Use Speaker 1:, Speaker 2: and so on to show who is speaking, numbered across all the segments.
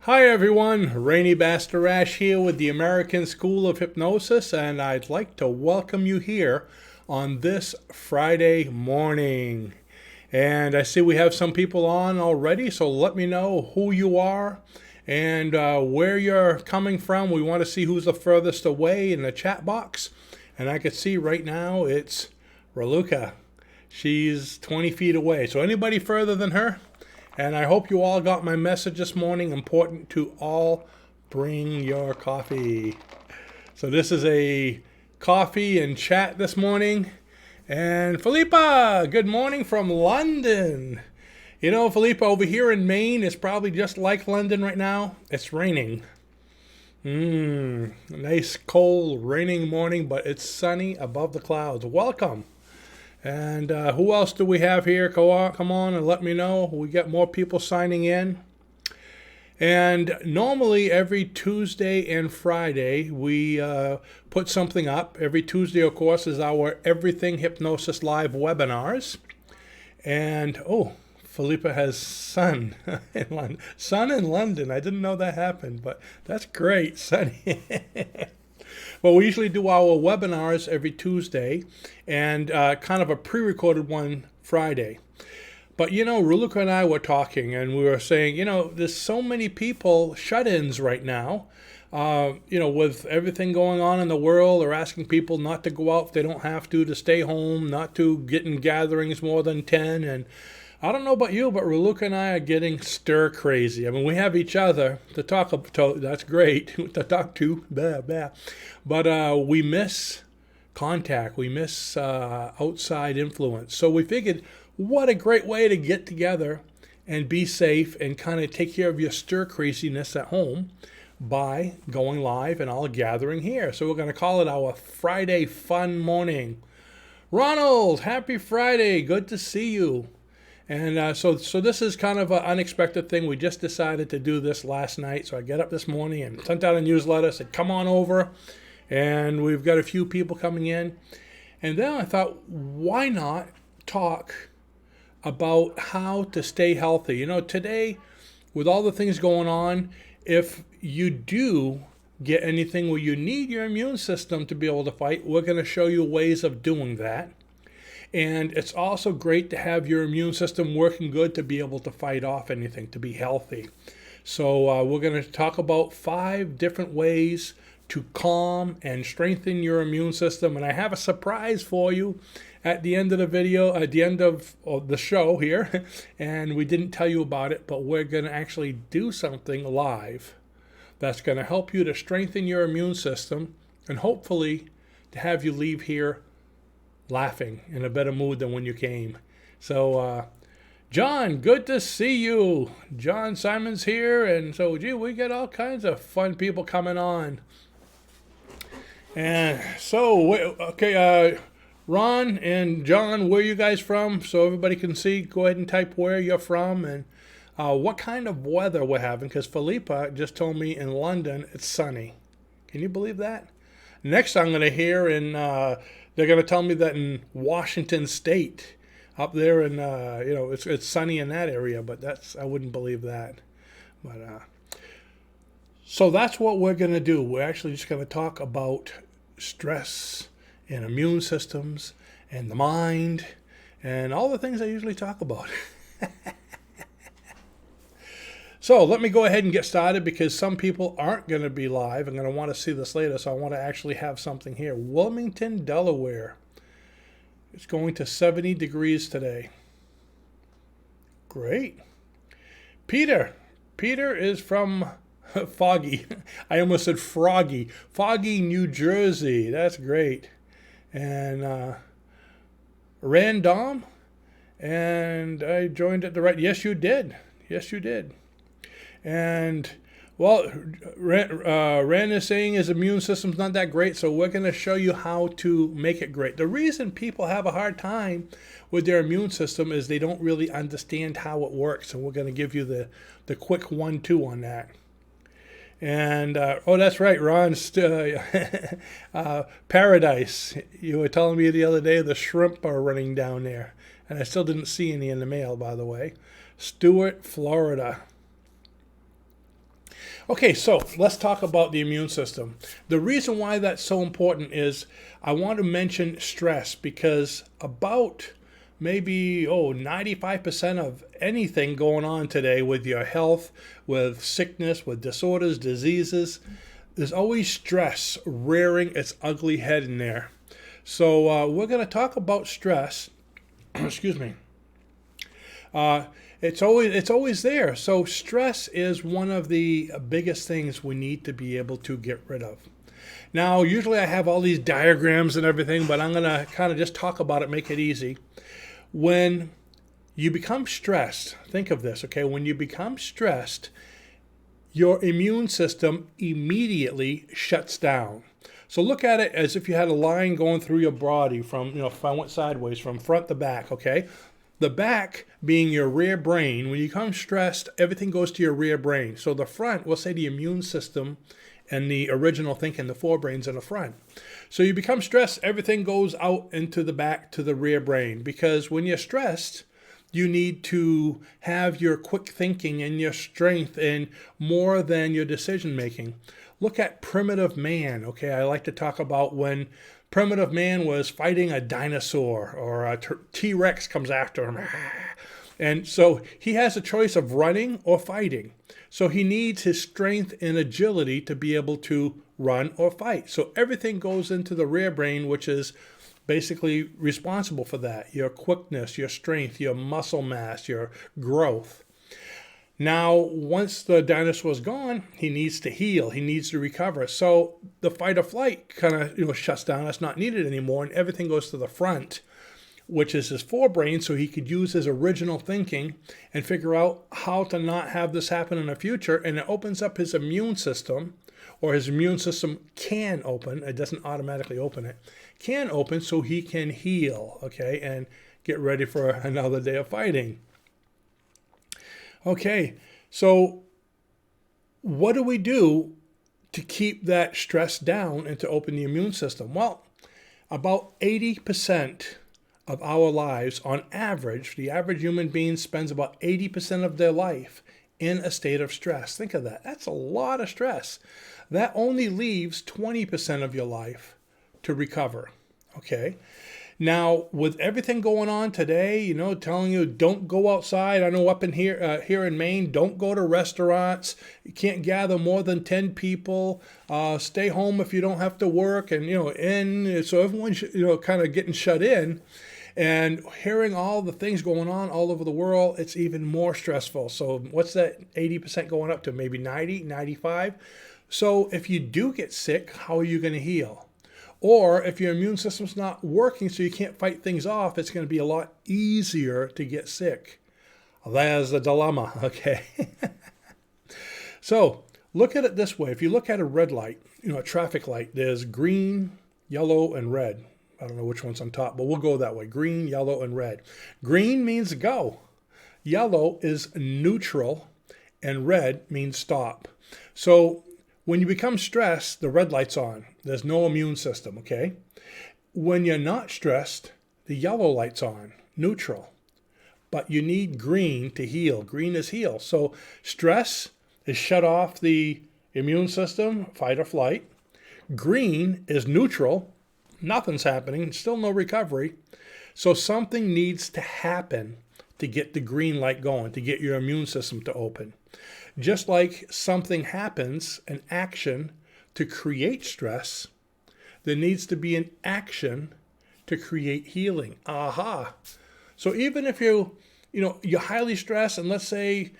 Speaker 1: Hi everyone, Rainy Bastarash here with the American School of Hypnosis, and I'd like to welcome you here on this Friday morning. And I see we have some people on already, so let me know who you are and where you're coming from. We want to see who's the furthest away in the chat box. And I can see right now it's Raluca. She's 20 feet away. So anybody further than her? And I hope you all got my message this morning. Important to all, bring your coffee. So this is a coffee and chat this morning. And Philippa, good morning from London. You know, Philippa, over here in Maine, it's probably just like London right now. It's raining. Nice cold raining morning, but it's sunny above the clouds. Welcome. And who else do we have here? Come on and let me know. We get more people signing in. And normally every Tuesday and Friday we put something up. Every Tuesday, of course, is our Everything Hypnosis Live webinars. And, Philippa has sun in London. Sun in London. I didn't know that happened, but that's great. Sunny. Well, we usually do our webinars every Tuesday and kind of a pre-recorded one Friday. But, you know, Raluca and I were talking and we were saying, you know, there's so many people shut-ins right now. With everything going on in the world, they're asking people not to go out if they don't have to stay home, not to get in gatherings more than 10. And I don't know about you, but Raluca and I are getting stir crazy. I mean, we have each other to talk to. That's great to talk to. But we miss contact. We miss outside influence. So we figured, what a great way to get together and be safe and kind of take care of your stir craziness at home by going live and all gathering here. So we're going to call it our Friday fun morning. Ronald, happy Friday. Good to see you. And so this is kind of an unexpected thing. We just decided to do this last night. So I get up this morning and sent out a newsletter, said, come on over. And we've got a few people coming in. And then I thought, why not talk about how to stay healthy? You know, today, with all the things going on, if you do get anything where you need your immune system to be able to fight, we're going to show you ways of doing that. And it's also great to have your immune system working good to be able to fight off anything, to be healthy. So we're going to talk about 5 different ways to calm and strengthen your immune system. And I have a surprise for you at the end of the video, at the end of the show here. And we didn't tell you about it, but we're going to actually do something live that's going to help you to strengthen your immune system and hopefully to have you leave here laughing in a better mood than when you came. So, John, good to see you. John Simon's here, and so, we get all kinds of fun people coming on. And so, Ron and John, where are you guys from? So everybody can see, go ahead and type where you're from and what kind of weather we're having, because Philippa just told me in London it's sunny. Can you believe that? Next I'm going to hear they're going to tell me that in Washington State, up there in, it's sunny in that area, but I wouldn't believe that. But so that's what we're going to do. We're actually just going to talk about stress and immune systems and the mind and all the things I usually talk about. So let me go ahead and get started because some people aren't going to be live and going to want to see this later. So I want to actually have something here. Wilmington, Delaware. It's going to 70 degrees today. Great. Peter is from Foggy. I almost said Froggy. Foggy, New Jersey. That's great. And Random. And I joined at the right. Yes, you did. Yes, you did. And, well, Rand is saying his immune system's not that great, so we're going to show you how to make it great. The reason people have a hard time with their immune system is they don't really understand how it works, and we're going to give you the quick 1-2 on that. And, that's right, Ron, Paradise. You were telling me the other day the shrimp are running down there, and I still didn't see any in the mail, by the way. Stuart, Florida. Okay, so let's talk about the immune system. The reason why that's so important is I want to mention stress because about maybe 95% of anything going on today with your health, with sickness, with disorders, diseases, there's always stress rearing its ugly head in there. So we're going to talk about stress. Excuse me. It's always there. So stress is one of the biggest things we need to be able to get rid of. Now, usually I have all these diagrams and everything, but I'm going to kind of just talk about it, make it easy. When you become stressed, think of this, okay? When you become stressed, your immune system immediately shuts down. So look at it as if you had a line going through your body from, if I went sideways, from front to back, okay? The back being your rear brain. When you become stressed, everything goes to your rear brain. So the front, we'll say the immune system and the original thinking, the forebrain's in the front. So you become stressed, everything goes out into the back to the rear brain. Because when you're stressed, you need to have your quick thinking and your strength and more than your decision making. Look at primitive man, okay? I like to talk about when primitive man was fighting a dinosaur or a T-Rex comes after him. And so he has a choice of running or fighting. So he needs his strength and agility to be able to run or fight. So everything goes into the rear brain, which is basically responsible for that. Your quickness, your strength, your muscle mass, your growth. Now, once the dinosaur's gone, he needs to heal. He needs to recover. So the fight or flight kind of shuts down. That's not needed anymore, and everything goes to the front, which is his forebrain, so he could use his original thinking and figure out how to not have this happen in the future. And it opens up his immune system, or his immune system can open. It doesn't automatically open it. Can open so he can heal, okay, and get ready for another day of fighting. Okay, so what do we do to keep that stress down and to open the immune system? Well, about 80% of our lives, on average, the average human being spends about 80% of their life in a state of stress. Think of that. That's a lot of stress. That only leaves 20% of your life to recover, okay? Now, with everything going on today, telling you don't go outside. I know up in here in Maine, don't go to restaurants. You can't gather more than 10 people. Stay home if you don't have to work. And, so everyone's, kind of getting shut in. And hearing all the things going on all over the world, it's even more stressful. So what's that 80% going up to? Maybe 90, 95? So if you do get sick, how are you going to heal? Or if your immune system's not working so you can't fight things off, it's going to be a lot easier to get sick. There's the dilemma, okay? So look at it this way. If you look at a red light, a traffic light, there's green, yellow, and red. I don't know which one's on top, but we'll go that way. Green, yellow, and red. Green means go. Yellow is neutral, and red means stop. So when you become stressed, the red light's on. There's no immune system, okay? When you're not stressed, the yellow light's on, neutral. But you need green to heal. Green is heal. So stress is shut off the immune system, fight or flight. Green is neutral. Nothing's happening. Still no recovery. So something needs to happen to get the green light going, to get your immune system to open. Just like something happens, an action to create stress, there needs to be an action to create healing. Aha. So even if you're highly stressed, and let's say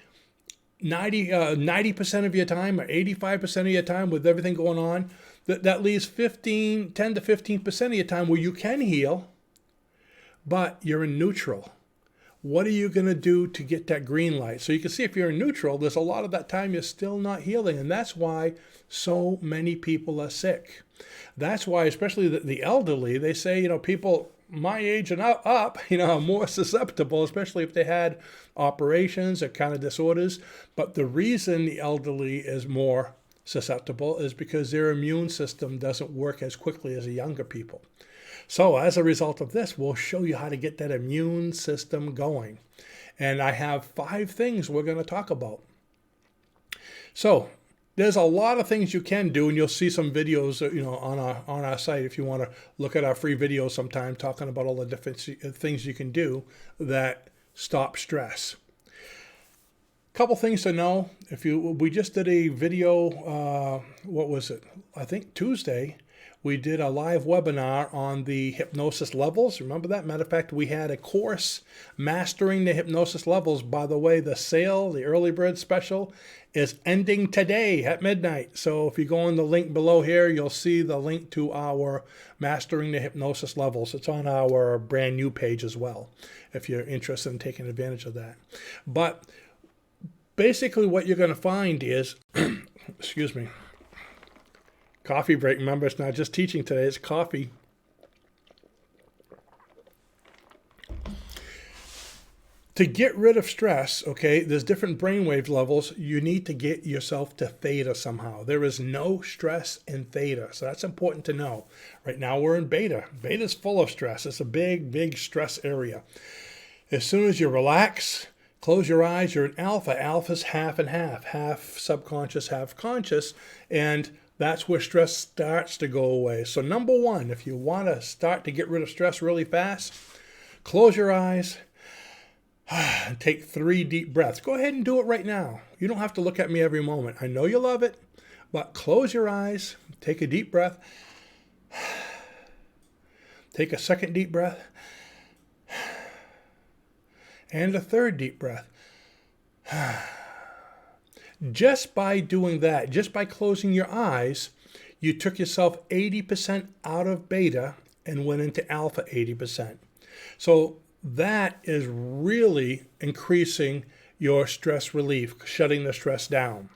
Speaker 1: 90% of your time or 85% of your time with everything going on, that leaves 10 to 15% of your time where you can heal, but you're in neutral. What are you going to do to get that green light? So you can see if you're in neutral, there's a lot of that time you're still not healing. And that's why so many people are sick. That's why, especially the elderly, they say, people my age and up, are more susceptible, especially if they had operations or kind of disorders. But the reason the elderly is more susceptible is because their immune system doesn't work as quickly as the younger people. So as a result of this, we'll show you how to get that immune system going. And I have 5 things we're going to talk about. So there's a lot of things you can do, and you'll see some videos, on our site if you want to look at our free videos sometime talking about all the different things you can do that stop stress. Couple things to know. We just did a video, what was it? I think Tuesday. We did a live webinar on the hypnosis levels. Remember that? Matter of fact, we had a course, Mastering the Hypnosis Levels. By the way, the sale, the early bird special, is ending today at midnight. So if you go on the link below here, you'll see the link to our Mastering the Hypnosis Levels. It's on our brand new page as well, if you're interested in taking advantage of that. But basically what you're going to find is, excuse me, coffee break. Remember, it's not just teaching today, it's coffee. To get rid of stress, okay, there's different brainwave levels. You need to get yourself to theta somehow. There is no stress in theta, so that's important to know. Right now we're in beta. Beta's full of stress. It's a big, big stress area. As soon as you relax, close your eyes, you're in alpha. Alpha's half and half, half subconscious, half conscious, and that's where stress starts to go away. So number one, if you want to start to get rid of stress really fast, close your eyes and take 3 deep breaths. Go ahead and do it right now. You don't have to look at me every moment. I know you love it, but close your eyes, take a deep breath, take a second deep breath, and a third deep breath. Just by doing that, just by closing your eyes, you took yourself 80% out of beta and went into alpha 80%. So that is really increasing your stress relief, shutting the stress down.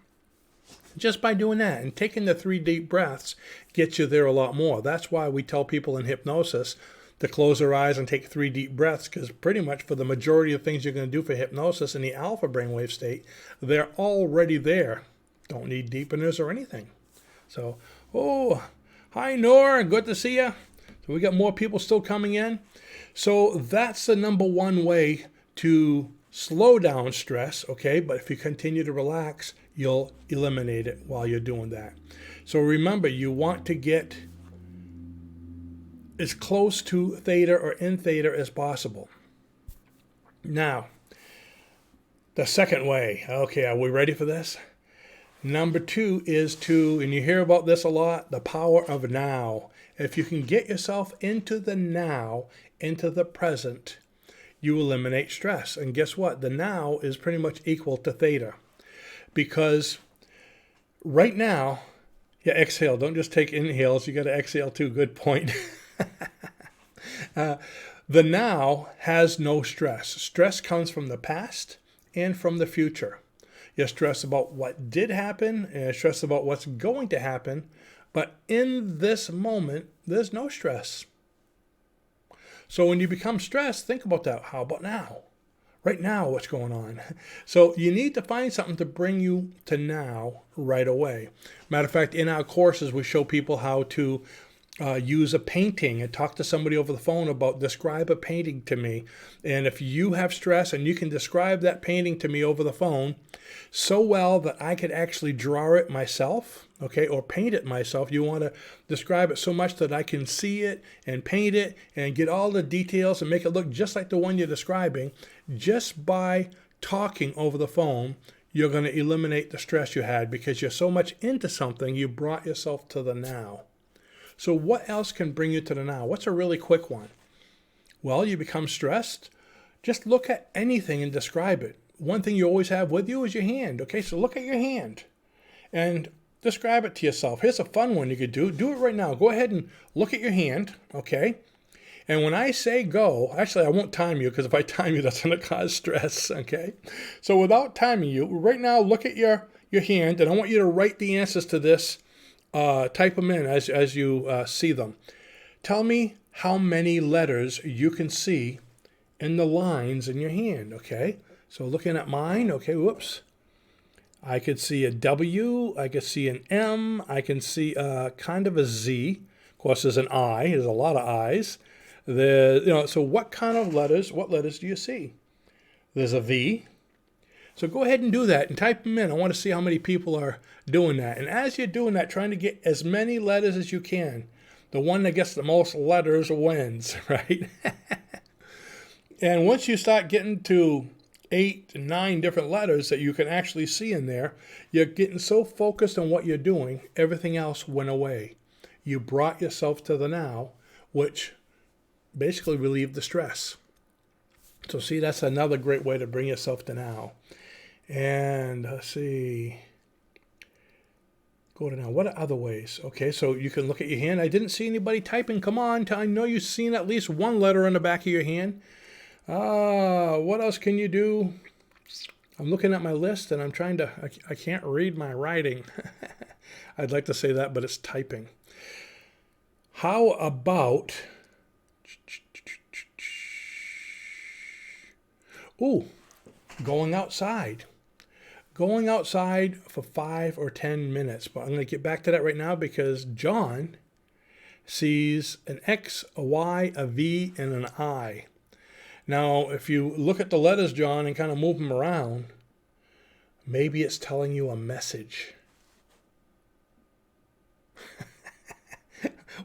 Speaker 1: Just by doing that and taking the 3 deep breaths gets you there a lot more. That's why we tell people in hypnosis to close their eyes and take 3 deep breaths, because pretty much for the majority of things you're going to do for hypnosis in the alpha brainwave state, they're already there. Don't need deepeners or anything. So, hi Nora, good to see you. So we got more people still coming in. So that's the number one way to slow down stress, okay? But if you continue to relax, you'll eliminate it while you're doing that. So remember, you want to get as close to theta or in theta as possible. Now, the second way, okay, are we ready for this? Number 2 is and you hear about this a lot, the power of now. If you can get yourself into the now, into the present, you eliminate stress. And guess what? The now is pretty much equal to theta. Because right now, exhale. Don't just take inhales. You got to exhale too. Good point. The now has no stress. Stress comes from the past and from the future. You're stressed about what did happen, and you're stressed about what's going to happen. But in this moment, there's no stress. So when you become stressed, think about that. How about now? Right now, what's going on? So you need to find something to bring you to now right away. Matter of fact, in our courses, we show people how to use a painting and talk to somebody over the phone about describe a painting to me. And if you have stress and you can describe that painting to me over the phone so well that I could actually draw it myself, okay, or paint it myself. You want to describe it so much that I can see it and paint it and get all the details and make it look just like the one you're describing. Just by talking over the phone, you're going to eliminate the stress you had because you're so much into something, you brought yourself to the now. So what else can bring you to the now? What's a really quick one? Well, you become stressed. Just look at anything and describe it. One thing you always have with you is your hand. Okay, so look at your hand and describe it to yourself. Here's a fun one you could do. Do it right now. Go ahead and look at your hand, okay? And when I say go, actually I won't time you because if I time you, that's going to cause stress, okay? So without timing you, right now look at your hand, and I want you to write the answers to this. Type them in as you see them. Tell me how many letters you can see in the lines in your hand, okay? So looking at mine, okay, whoops. I could see a W, I could see an M, I can see kind of a Z. Of course, there's an I, there's a lot of I's. So what kind of letters, what letters do you see? There's a V. So go ahead and do that and type them in. I want to see how many people are doing that. And as you're doing that, trying to get as many letters as you can. The one that gets the most letters wins, right? And once you start getting to 8 to 9 different letters that you can actually see in there, you're getting so focused on what you're doing, everything else went away. You brought yourself to the now, which basically relieved the stress. So see, that's another great way to bring yourself to now. And let's see. Go to now. What are other ways? Okay, so you can look at your hand. I didn't see anybody typing. Come on. I know you've seen at least one letter on the back of your hand. What else can you do? I'm looking at my list and I'm trying to, I can't read my writing. I'd like to say that, but it's typing. How about, going outside. Going outside for 5 or 10 minutes. But I'm going to get back to that right now because John sees an X, a Y, a V, and an I. Now, if you look at the letters, John, and kind of move them around, maybe it's telling you a message.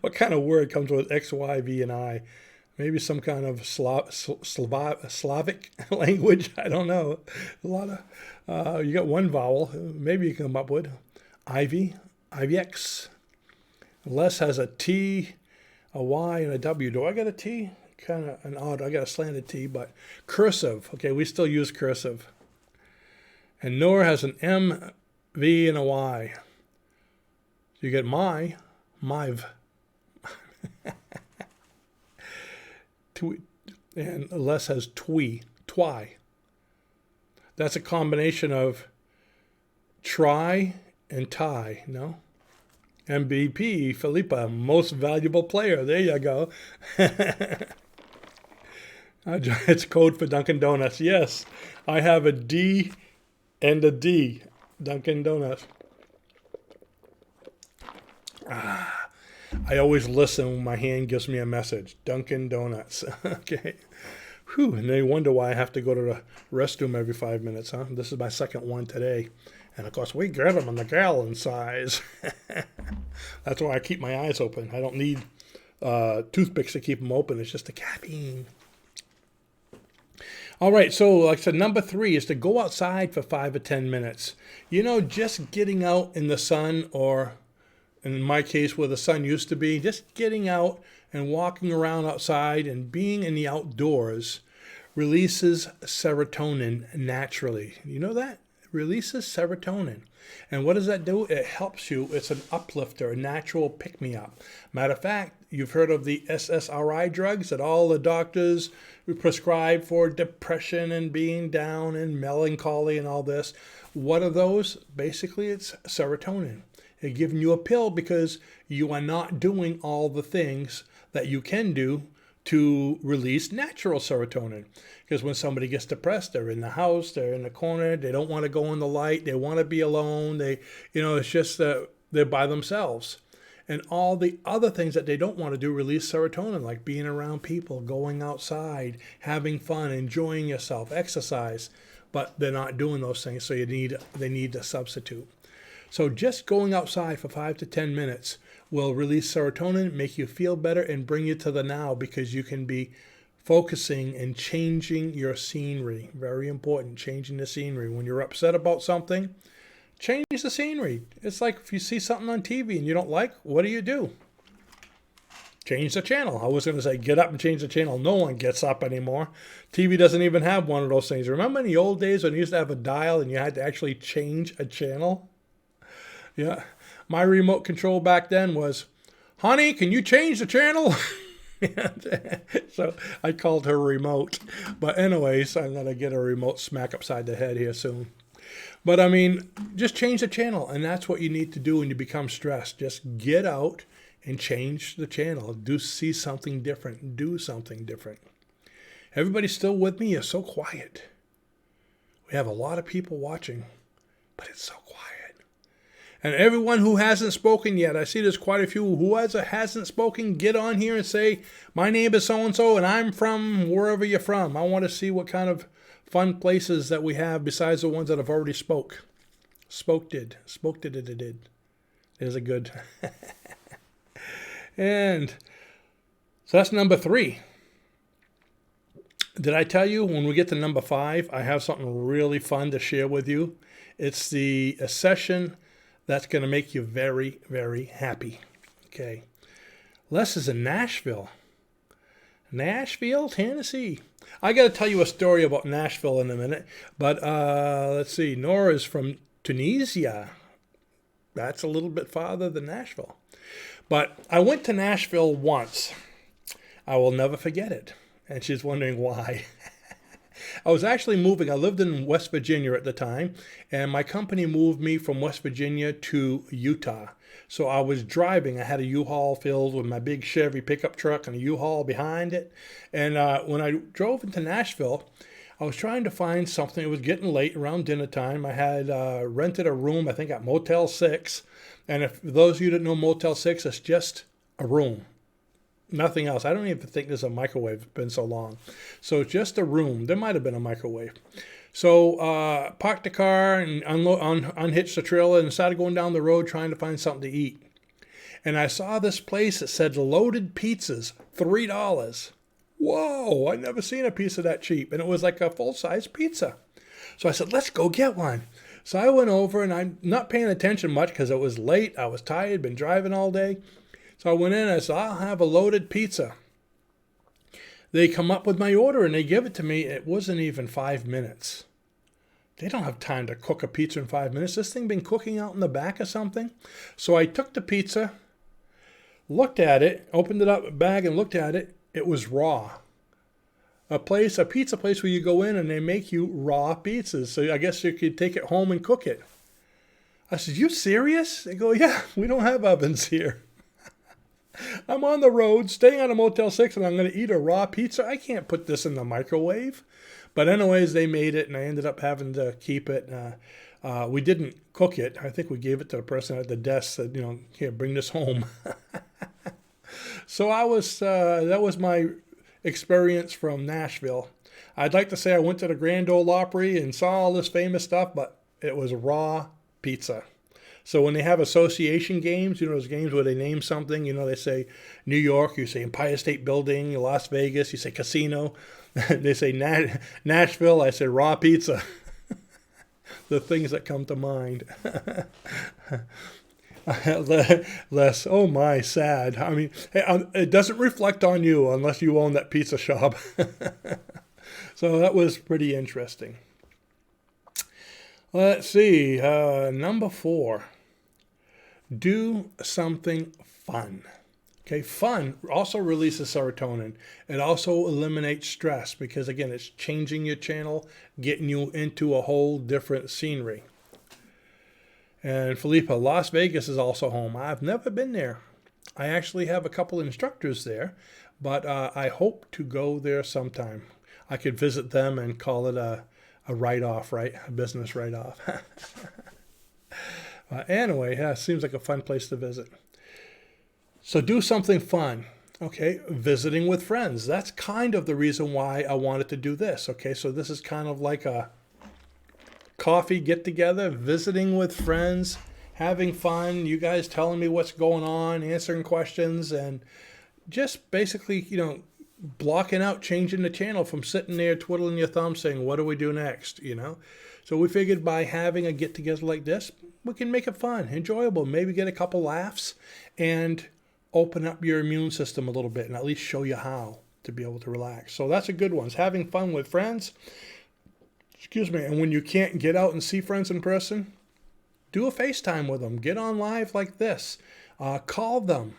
Speaker 1: What kind of word comes with X, Y, V, and I? Maybe some kind of Slavic language. I don't know. A lot of, you got one vowel. Maybe you can come up with Ivy, IVX. Les has a T, a Y, and a W. Do I got a T? Kind of an odd. I got a slanted T, but cursive. Okay, we still use cursive. And Noor has an M, V, and a Y. So you get Myv. And Les has Twi. That's a combination of try and tie, no? MVP, Felipa, most valuable player. There you go. It's code for Dunkin' Donuts. Yes, I have a D and a D. Dunkin' Donuts. I always listen when my hand gives me a message. Dunkin' Donuts. Okay. Whew. And they wonder why I have to go to the restroom every 5 minutes, huh? This is my second one today. And, of course, we get them in the gallon size. That's why I keep my eyes open. I don't need toothpicks to keep them open. It's just the caffeine. All right, so like I said, number 3 is to go outside for 5 or 10 minutes. You know, just getting out in the sun, or in my case where the sun used to be, just getting out and walking around outside and being in the outdoors releases serotonin naturally. You know that? It releases serotonin. And what does that do? It helps you. It's an uplifter, a natural pick-me-up. Matter of fact, you've heard of the SSRI drugs that all the doctors prescribe for depression and being down and melancholy and all this. What are those? Basically, it's serotonin. They're giving you a pill because you are not doing all the things that you can do to release natural serotonin. Because when somebody gets depressed, they're in the house, they're in the corner, they don't want to go in the light, they want to be alone, it's just they're by themselves. And all the other things that they don't want to do release serotonin, like being around people, going outside, having fun, enjoying yourself, exercise. But they're not doing those things, so they need a substitute. So just going outside for 5 to 10 minutes will release serotonin, make you feel better, and bring you to the now, because you can be focusing and changing your scenery. Very important, changing the scenery. When you're upset about something, change the scenery. It's like if you see something on TV and you don't like, what do? Change the channel. I was going to say get up and change the channel. No one gets up anymore. TV doesn't even have one of those things. Remember in the old days when you used to have a dial and you had to actually change a channel? Yeah. My remote control back then was, honey, can you change the channel? So I called her remote. But anyways, I'm going to get a remote smack upside the head here soon. But I mean, just change the channel. And that's what you need to do when you become stressed. Just get out and change the channel. See something different. Do something different. Everybody still with me? You're so quiet. We have a lot of people watching, but it's so quiet. And everyone who hasn't spoken yet, I see there's quite a few who hasn't spoken, get on here and say, my name is so-and-so and I'm from wherever you're from. I want to see what kind of fun places that we have besides the ones that I've already spoke. Spoke did. There's a good. And so that's number 3. Did I tell you when we get to number 5, I have something really fun to share with you? It's a session that's going to make you very, very happy. Okay. Les is in Nashville, Tennessee. I got to tell you a story about Nashville in a minute, but let's see. Nora is from Tunisia. That's a little bit farther than Nashville. But I went to Nashville once. I will never forget it. And she's wondering why. I was actually moving. I lived in West Virginia at the time, and my company moved me from West Virginia to Utah. So I was driving. I had a U-Haul filled with my big Chevy pickup truck and a U-Haul behind it. And when I drove into Nashville, I was trying to find something. It was getting late, around dinner time. I had rented a room, I think at Motel 6. And if those of you that know Motel 6, it's just a room. Nothing else. I don't even think there's a microwave. It's been so long. So it's just a room. There might have been a microwave. So parked the car and unhitched the trailer and started going down the road trying to find something to eat. And I saw this place that said loaded pizzas, $3. Whoa, I'd never seen a pizza that cheap. And it was like a full-size pizza. So I said, let's go get one. So I went over, and I'm not paying attention much because it was late. I was tired, been driving all day. So I went in and I said, I'll have a loaded pizza. They come up with my order and they give it to me. It wasn't even 5 minutes. They don't have time to cook a pizza in 5 minutes. This thing been cooking out in the back or something. So I took the pizza, looked at it, opened it up, a bag, and looked at it. It was raw. A pizza place where you go in and they make you raw pizzas. So I guess you could take it home and cook it. I said, you serious? They go, yeah, we don't have ovens here. I'm on the road, staying at a Motel 6, and I'm going to eat a raw pizza. I can't put this in the microwave. But anyways, they made it, and I ended up having to keep it. We didn't cook it. I think we gave it to the person at the desk, said, here, bring this home. So that was my experience from Nashville. I'd like to say I went to the Grand Ole Opry and saw all this famous stuff, but it was raw pizza. So when they have association games, those games where they name something, they say New York, you say Empire State Building, Las Vegas, you say casino. They say Nashville, I say raw pizza. The things that come to mind. Less, oh my, sad. I mean, it doesn't reflect on you unless you own that pizza shop. So that was pretty interesting. Let's see, number 4. Do something fun. Okay, fun also releases serotonin. It also eliminates stress because, again, it's changing your channel, getting you into a whole different scenery. And Felipa, Las Vegas is also home. I've never been there. I actually have a couple instructors there, but I hope to go there sometime. I could visit them and call it a write-off, right? A business write-off. Anyway, yeah, it seems like a fun place to visit. So do something fun. Okay, visiting with friends. That's kind of the reason why I wanted to do this. Okay, so this is kind of like a coffee get-together, visiting with friends, having fun, you guys telling me what's going on, answering questions, and just basically, blocking out, changing the channel from sitting there twiddling your thumb saying, what do we do next, So we figured by having a get-together like this, we can make it fun, enjoyable, maybe get a couple laughs, and open up your immune system a little bit and at least show you how to be able to relax. So that's a good one. It's having fun with friends. Excuse me. And when you can't get out and see friends in person, do a FaceTime with them. Get on live like this. Call them.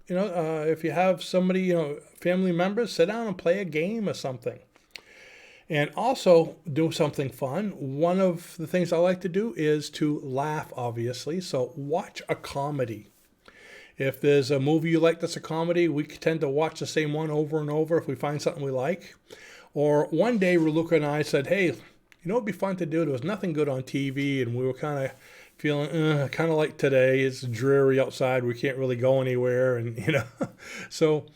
Speaker 1: If you have somebody, family members, sit down and play a game or something. And also do something fun. One of the things I like to do is to laugh, obviously. So watch a comedy. If there's a movie you like that's a comedy, we tend to watch the same one over and over if we find something we like. Or one day, Raluca and I said, hey, it'd be fun to do. There was nothing good on TV, and we were kind of feeling kind of like today. It's dreary outside. We can't really go anywhere, and So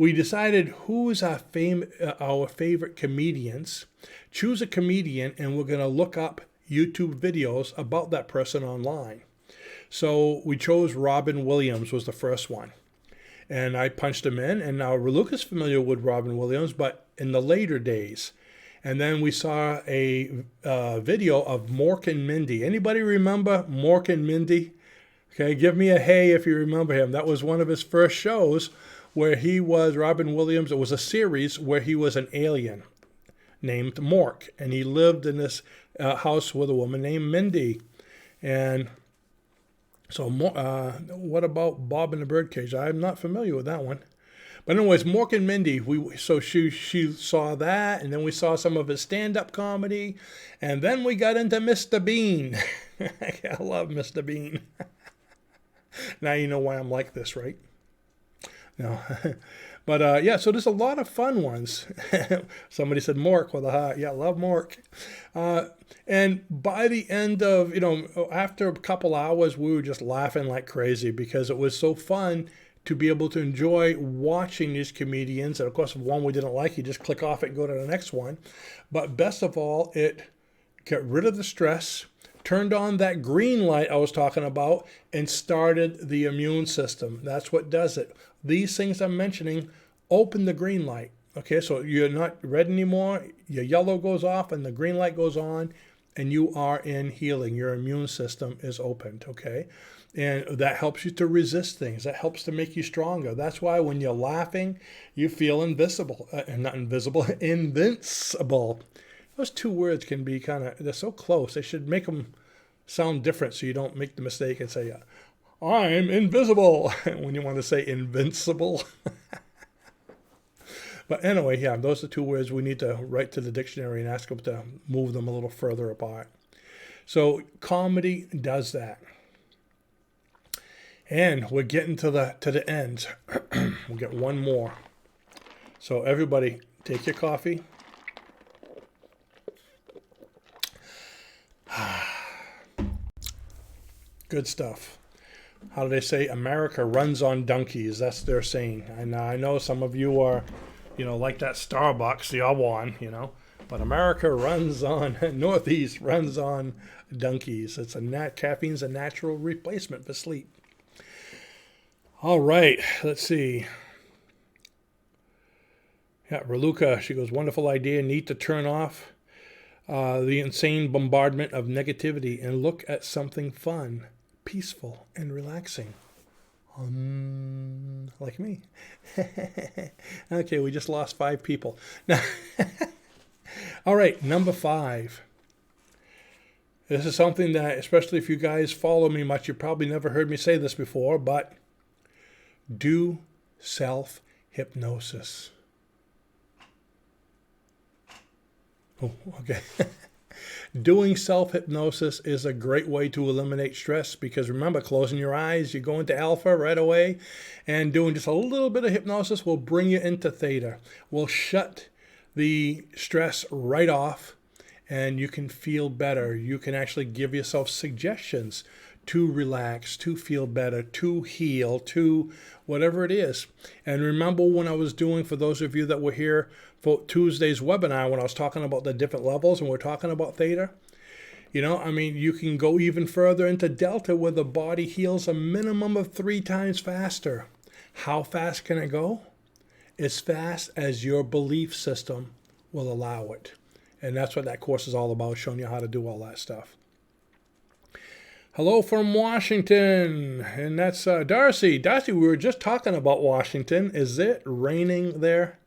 Speaker 1: we decided who is our favorite comedians. Choose a comedian, and we're going to look up YouTube videos about that person online. So we chose Robin Williams was the first one. And I punched him in, and now Luca's familiar with Robin Williams, but in the later days. And then we saw a video of Mork and Mindy. Anybody remember Mork and Mindy? Okay, give me a hey if you remember him. That was one of his first shows where he was Robin Williams. It was a series where he was an alien named Mork, and he lived in this house with a woman named Mindy. And so what about Bob and the Birdcage? I'm not familiar with that one. But anyways, Mork and Mindy, she saw that, and then we saw some of his stand-up comedy, and then we got into Mr. Bean. I love Mr. Bean. Now you know why I'm like this, right? No. But yeah, so there's a lot of fun ones. Somebody said Mork with a heart. Yeah, love Mork. And by the end of, after a couple hours, we were just laughing like crazy because it was so fun to be able to enjoy watching these comedians. And of course, if one we didn't like, you just click off it and go to the next one. But best of all, it got rid of the stress, turned on that green light I was talking about, and started the immune system. That's what does it. These things I'm mentioning open the green light. Okay, so you're not red anymore. Your yellow goes off and the green light goes on, and you are in healing. Your immune system is opened, okay? And that helps you to resist things. That helps to make you stronger. That's why when you're laughing, you feel invisible. Not invisible, invincible. Those two words can be they're so close. They should make them sound different so you don't make the mistake and say, I'm invisible, when you want to say invincible. But anyway, yeah, those are two words we need to write to the dictionary and ask them to move them a little further apart. So comedy does that. And we're getting to the end. We'll get one more. So everybody, take your coffee. Good stuff. How do they say? America runs on donkeys. That's their saying. And I know some of you are, like that Starbucks, the other one, But America runs on, Northeast runs on donkeys. Caffeine's a natural replacement for sleep. All right, let's see. Yeah, Raluca, she goes, wonderful idea. Need to turn off the insane bombardment of negativity and look at something fun, peaceful, and relaxing. Like me. Okay, we just lost 5 people. Now, all right, number 5. This is something that, especially if you guys follow me much, you probably never heard me say this before, but do self-hypnosis. Oh, okay. Doing self-hypnosis is a great way to eliminate stress because remember, closing your eyes, you go into alpha right away, and doing just a little bit of hypnosis will bring you into theta. Will shut the stress right off, and you can feel better. You can actually give yourself suggestions to relax, to feel better, to heal, to whatever it is. And remember when I was doing, for those of you that were here for Tuesday's webinar, when I was talking about the different levels and we're talking about theta, you can go even further into delta where the body heals a minimum of 3 times faster. How fast can it go? As fast as your belief system will allow it. And that's what that course is all about, showing you how to do all that stuff. Hello from Washington, and that's Darcy. Darcy, we were just talking about Washington. Is it raining there?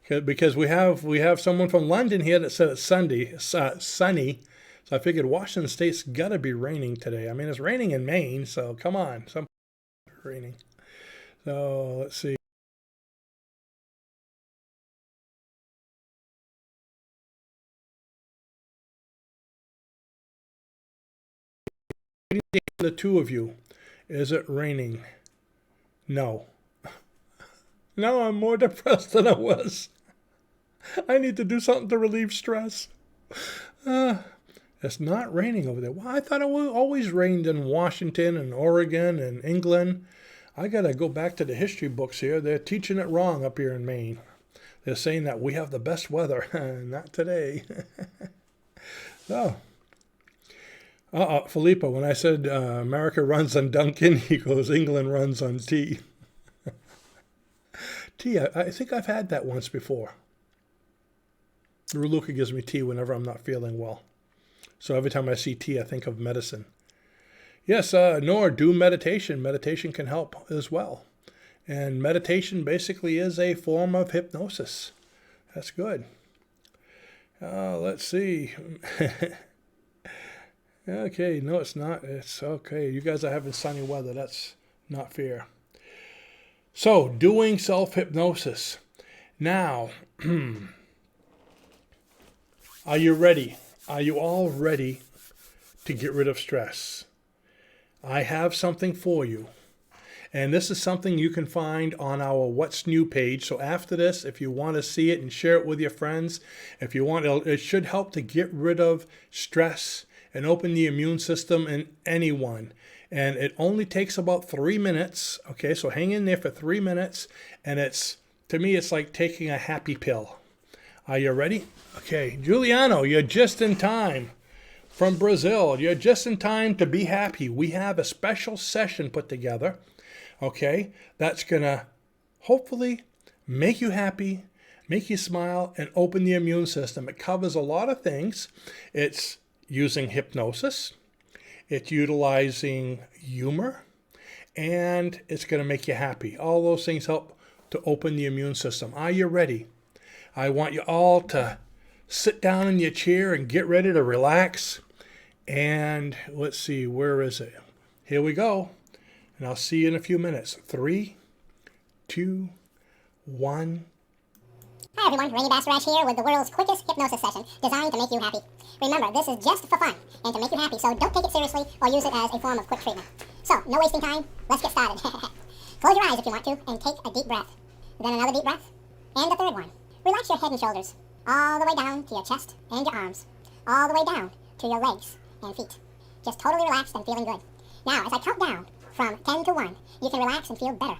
Speaker 1: Because we have someone from London here that said it's sunny. So I figured Washington State's got to be raining today. I mean, it's raining in Maine, so come on, some raining. So let's see. The two of you, is it raining? No. Now I'm more depressed than I was. I need to do something to relieve stress. It's not raining over there. Well, I thought it always rained in Washington and Oregon and England. I got to go back to the history books here. They're teaching it wrong up here in Maine. They're saying that we have the best weather. Not today. So, Filippo, when I said America runs on Dunkin', he goes, England runs on tea. Tea, I think I've had that once before. Luca gives me tea whenever I'm not feeling well. So every time I see tea, I think of medicine. Yes, nor do meditation. Meditation can help as well. And meditation basically is a form of hypnosis. That's good. Let's see. Okay, no, it's not. It's okay. You guys are having sunny weather. That's not fair. So, doing self-hypnosis. Now, are you ready? Are you all ready to get rid of stress? I have something for you. And this is something you can find on our What's New page. So after this, if you want to see it and share it with your friends, if you want, it should help to get rid of stress and open the immune system in anyone. And it only takes about 3 minutes. Okay, so hang in there for 3 minutes. And to me, it's like taking a happy pill. Are you ready? Okay, Giuliano, you're just in time. From Brazil, you're just in time to be happy. We have a special session put together. Okay, that's going to hopefully make you happy, make you smile, and open the immune system. It covers a lot of things. It's using hypnosis. It's utilizing humor. And it's going to make you happy. All those things help to open the immune system. Are you ready? I want you all to sit down in your chair and get ready to relax. And let's see, where is it? Here we go. And I'll see you in a few minutes. 3, 2, 1.
Speaker 2: Hi everyone, Rainy Bastarash here with the world's quickest hypnosis session designed to make you happy. Remember, this is just for fun and to make you happy, so don't take it seriously or use it as a form of quick treatment. So, no wasting time, let's get started. Close your eyes if you want to and take a deep breath. Then another deep breath, and a third one. Relax your head and shoulders, all the way down to your chest and your arms, all the way down to your legs and feet. Just totally relaxed and feeling good. Now, as I count down from 10 to 1, you can relax and feel better.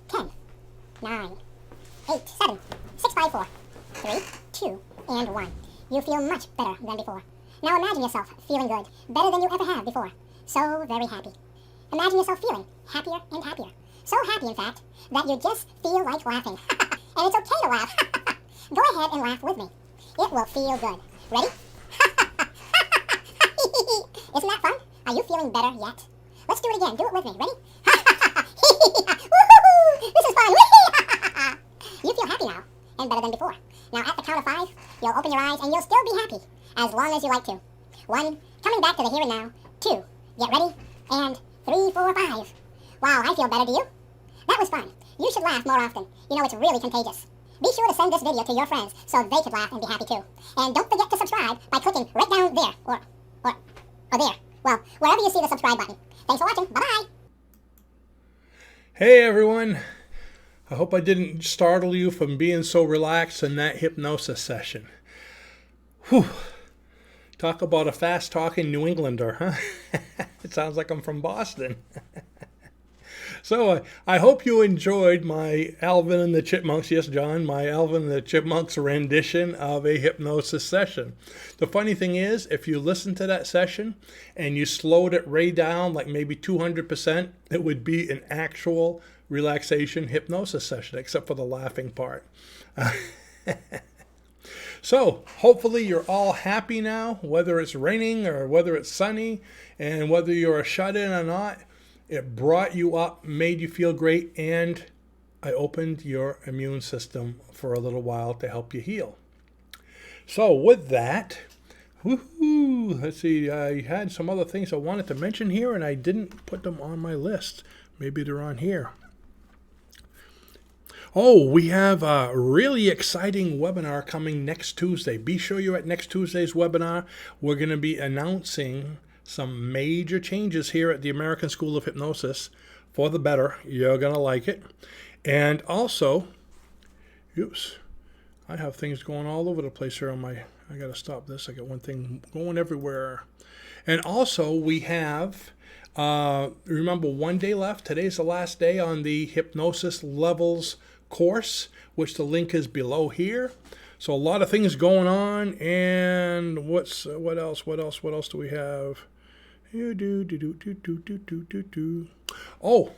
Speaker 2: 10, 9, 8, 7, 6, 5, 4, 3, 2, and 1. You feel much better than before. Now imagine yourself feeling good, better than you ever have before. So very happy. Imagine yourself feeling happier and happier. So happy, in fact, that you just feel like laughing. And it's okay to laugh. Go ahead and laugh with me. It will feel good. Ready? Isn't that fun? Are you feeling better yet? Let's do it again. Do it with me. Ready? This is fun. You feel happy now, and better than before. Now at the count of 5, you'll open your eyes and you'll still be happy, as long as you like to. 1, coming back to the here and now. 2, get ready. And 3, 4, 5. Wow, I feel better, do you? That was fun. You should laugh more often. You know, it's really contagious. Be sure to send this video to your friends so they could laugh and be happy too. And don't forget to subscribe by clicking right down there, or there. Well, wherever you see the subscribe button. Thanks for watching. Bye-bye.
Speaker 1: Hey everyone. I hope I didn't startle you from being so relaxed in that hypnosis session. Whew. Talk about a fast-talking New Englander, huh? It sounds like I'm from Boston. So I hope you enjoyed my Alvin and the Chipmunks, yes, John, my Alvin and the Chipmunks rendition of a hypnosis session. The funny thing is, if you listen to that session and you slowed it way down, like maybe 200%, it would be an actual relaxation hypnosis session, except for the laughing part. So hopefully you're all happy now, whether it's raining or whether it's sunny, and whether you're a shut-in or not. It brought you up, made you feel great, and I opened your immune system for a little while to help you heal. So with that, woohoo, let's see, I had some other things I wanted to mention here, and I didn't put them on my list. Maybe they're on here. Oh, we have a really exciting webinar coming next Tuesday. Be sure you're at next Tuesday's webinar. We're going to be announcing some major changes here at the American School of Hypnosis for the better. You're going to like it. And also, oops, I have things going all over the place here on my, I got to stop this. I got one thing going everywhere. And also we have Remember, 1 day left. Today's the last day on the Hypnosis Levels course, which the link is below here. So a lot of things going on. And what else do we have? Oh,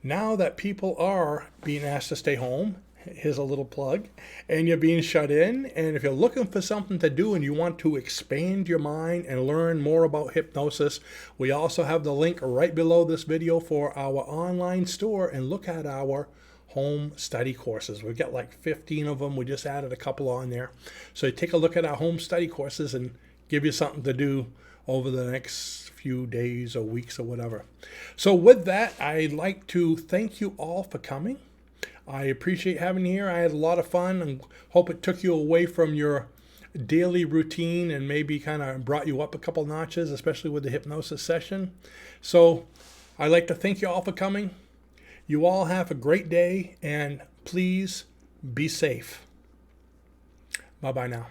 Speaker 1: now that people are being asked to stay home, here's a little plug, and you're being shut in, and if you're looking for something to do and you want to expand your mind and learn more about hypnosis, we also have the link right below this video for our online store, and look at our home study courses. We've got like 15 of them. We just added a couple on there. So take a look at our home study courses and give you something to do over the next few days or weeks or whatever. So with that, I'd like to thank you all for coming. I appreciate having you here. I had a lot of fun and hope it took you away from your daily routine and maybe kind of brought you up a couple notches, especially with the hypnosis session. So I'd like to thank you all for coming. You all have a great day, and please be safe. Bye-bye now.